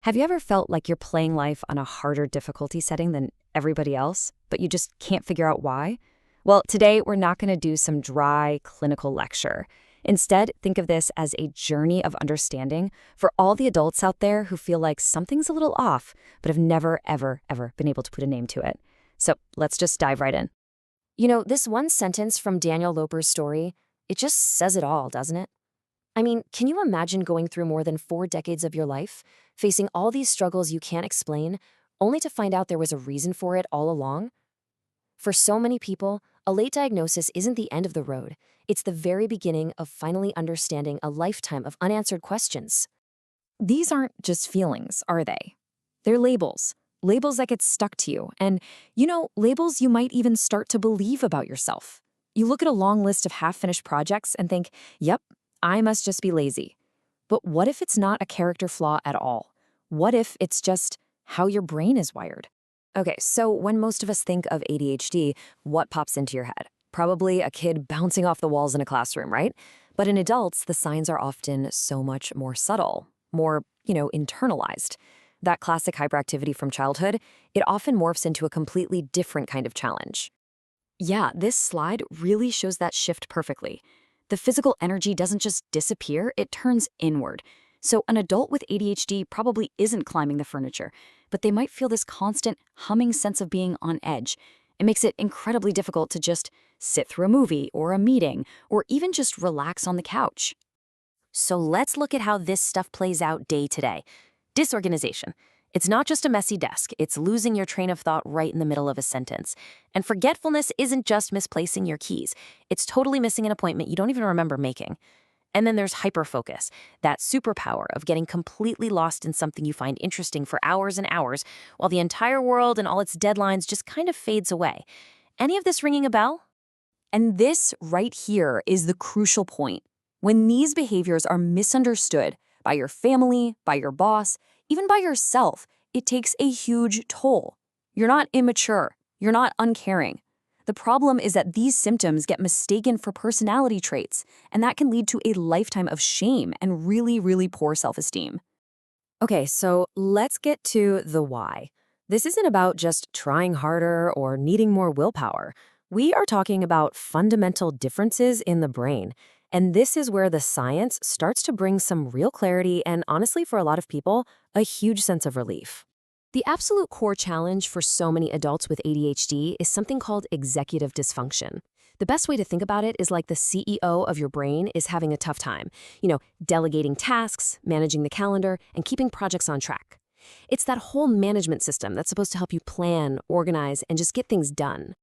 Have you ever felt like you're playing life on a harder difficulty setting than everybody else, but you just can't figure out why? Well, today we're not going to do some dry clinical lecture. Instead, think of this as a journey of understanding for all the adults out there who feel like something's a little off, but have never, ever been able to put a name to it. So let's just dive right in. This one sentence from Daniel Loper's story, it just says it all, doesn't it? I mean, can you imagine going through more than 4 decades of your life, facing all these struggles you can't explain, only to find out there was a reason for it all along? For so many people, a late diagnosis isn't the end of the road. It's the very beginning of finally understanding a lifetime of unanswered questions. These aren't just feelings, are they? They're labels. Labels that get stuck to you. And, labels you might even start to believe about yourself. You look at a long list of half-finished projects and think, yep, I must just be lazy. But what if it's not a character flaw at all? What if it's just how your brain is wired? Okay, so when most of us think of ADHD, what pops into your head? Probably a kid bouncing off the walls in a classroom, right? But in adults, the signs are often so much more subtle, more, internalized. That classic hyperactivity from childhood, it often morphs into a completely different kind of challenge. Yeah, this slide really shows that shift perfectly. The physical energy doesn't just disappear, it turns inward. So an adult with ADHD probably isn't climbing the furniture, but they might feel this constant humming sense of being on edge. It makes it incredibly difficult to just sit through a movie or a meeting, or even just relax on the couch. So let's look at how this stuff plays out day to day. Disorganization. It's not just a messy desk, it's losing your train of thought right in the middle of a sentence. And forgetfulness isn't just misplacing your keys. It's totally missing an appointment you don't even remember making. And then there's hyperfocus, that superpower of getting completely lost in something you find interesting for hours and hours, while the entire world and all its deadlines just kind of fades away. Any of this ringing a bell? And this right here is the crucial point. When these behaviors are misunderstood by your family, by your boss, even by yourself, it takes a huge toll. You're not immature. You're not uncaring. The problem is that these symptoms get mistaken for personality traits, and that can lead to a lifetime of shame and really poor self-esteem. Okay, so let's get to the why. This isn't about just trying harder or needing more willpower. We are talking about fundamental differences in the brain. And this is where the science starts to bring some real clarity and, honestly, for a lot of people, a huge sense of relief. The absolute core challenge for so many adults with ADHD is something called executive dysfunction. The best way to think about it is like the CEO of your brain is having a tough time, delegating tasks, managing the calendar, and keeping projects on track. It's that whole management system that's supposed to help you plan, organize, and just get things done.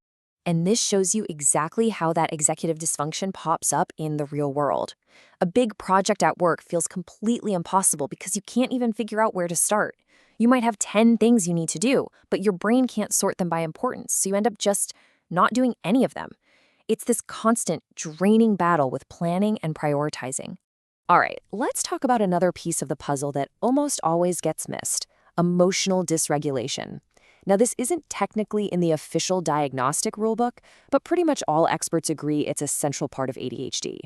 And this shows you exactly how that executive dysfunction pops up in the real world. A big project at work feels completely impossible because you can't even figure out where to start. You might have 10 things you need to do, but your brain can't sort them by importance, so you end up just not doing any of them. It's this constant, draining battle with planning and prioritizing. All right, let's talk about another piece of the puzzle that almost always gets missed: emotional dysregulation. Now, this isn't technically in the official diagnostic rulebook, but pretty much all experts agree it's a central part of ADHD.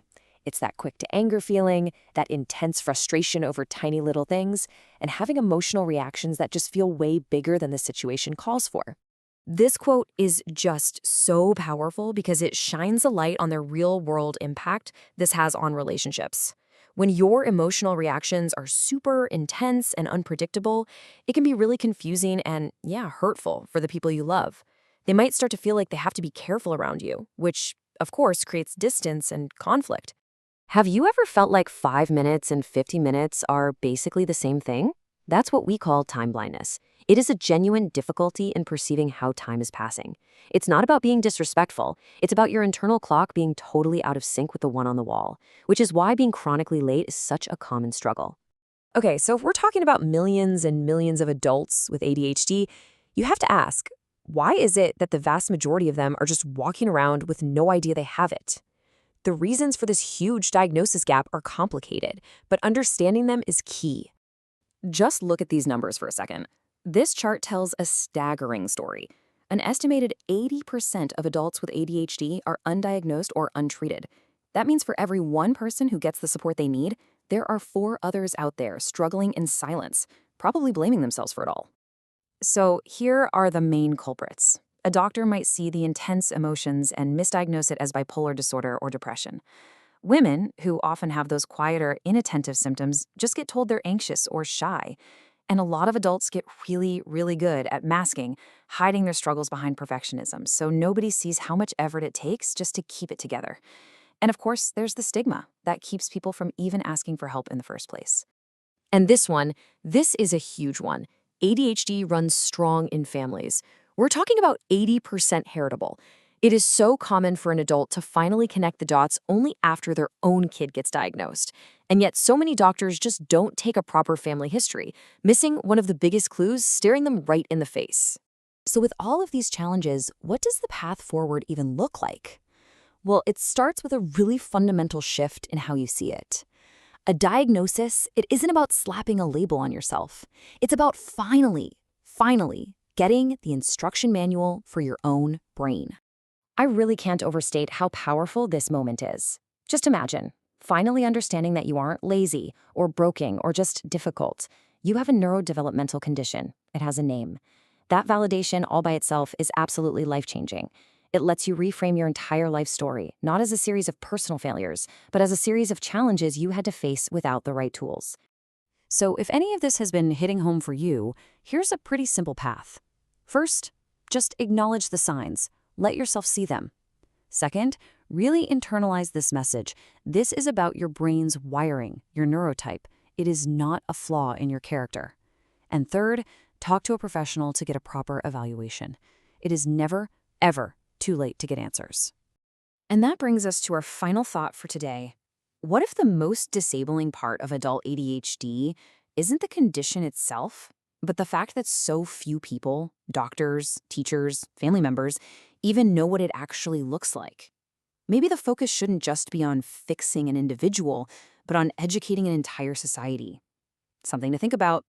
It's that quick-to-anger feeling, that intense frustration over tiny little things, and having emotional reactions that just feel way bigger than the situation calls for. This quote is just so powerful because it shines a light on the real-world impact this has on relationships. When your emotional reactions are super intense and unpredictable, it can be really confusing and, hurtful for the people you love. They might start to feel like they have to be careful around you, which, of course, creates distance and conflict. Have you ever felt like 5 minutes and 50 minutes are basically the same thing? That's what we call time blindness. It is a genuine difficulty in perceiving how time is passing. It's not about being disrespectful. It's about your internal clock being totally out of sync with the one on the wall, which is why being chronically late is such a common struggle. Okay, so if we're talking about millions and millions of adults with ADHD, you have to ask, why is it that the vast majority of them are just walking around with no idea they have it? The reasons for this huge diagnosis gap are complicated, but understanding them is key. Just look at these numbers for a second. This chart tells a staggering story. An estimated 80% of adults with ADHD are undiagnosed or untreated. That means for every one person who gets the support they need, there are 4 others out there struggling in silence. probably blaming themselves for it all. So here are the main culprits. A doctor might see the intense emotions and misdiagnose it as bipolar disorder or depression. Women, who often have those quieter, inattentive symptoms, just get told they're anxious or shy. And a lot of adults get really, really good at masking, hiding their struggles behind perfectionism, so nobody sees how much effort it takes just to keep it together. And of course, there's the stigma that keeps people from even asking for help in the first place. And this is a huge one. ADHD runs strong in families. We're talking about 80% heritable. It is so common for an adult to finally connect the dots only after their own kid gets diagnosed. And yet so many doctors just don't take a proper family history, missing one of the biggest clues staring them right in the face. So with all of these challenges, what does the path forward even look like? Well, it starts with a really fundamental shift in how you see it. A diagnosis, it isn't about slapping a label on yourself. It's about finally getting the instruction manual for your own brain. I really can't overstate how powerful this moment is. Just imagine, finally understanding that you aren't lazy or broken or just difficult. You have a neurodevelopmental condition. It has a name. That validation all by itself is absolutely life-changing. It lets you reframe your entire life story, not as a series of personal failures, but as a series of challenges you had to face without the right tools. So if any of this has been hitting home for you, here's a pretty simple path. First, just acknowledge the signs. Let yourself see them. Second, really internalize this message. This is about your brain's wiring, your neurotype. It is not a flaw in your character. And third, talk to a professional to get a proper evaluation. It is never, ever too late to get answers. And that brings us to our final thought for today. What if the most disabling part of adult ADHD isn't the condition itself, but the fact that so few people, doctors, teachers, family members, even know what it actually looks like? Maybe the focus shouldn't just be on fixing an individual, but on educating an entire society. Something to think about.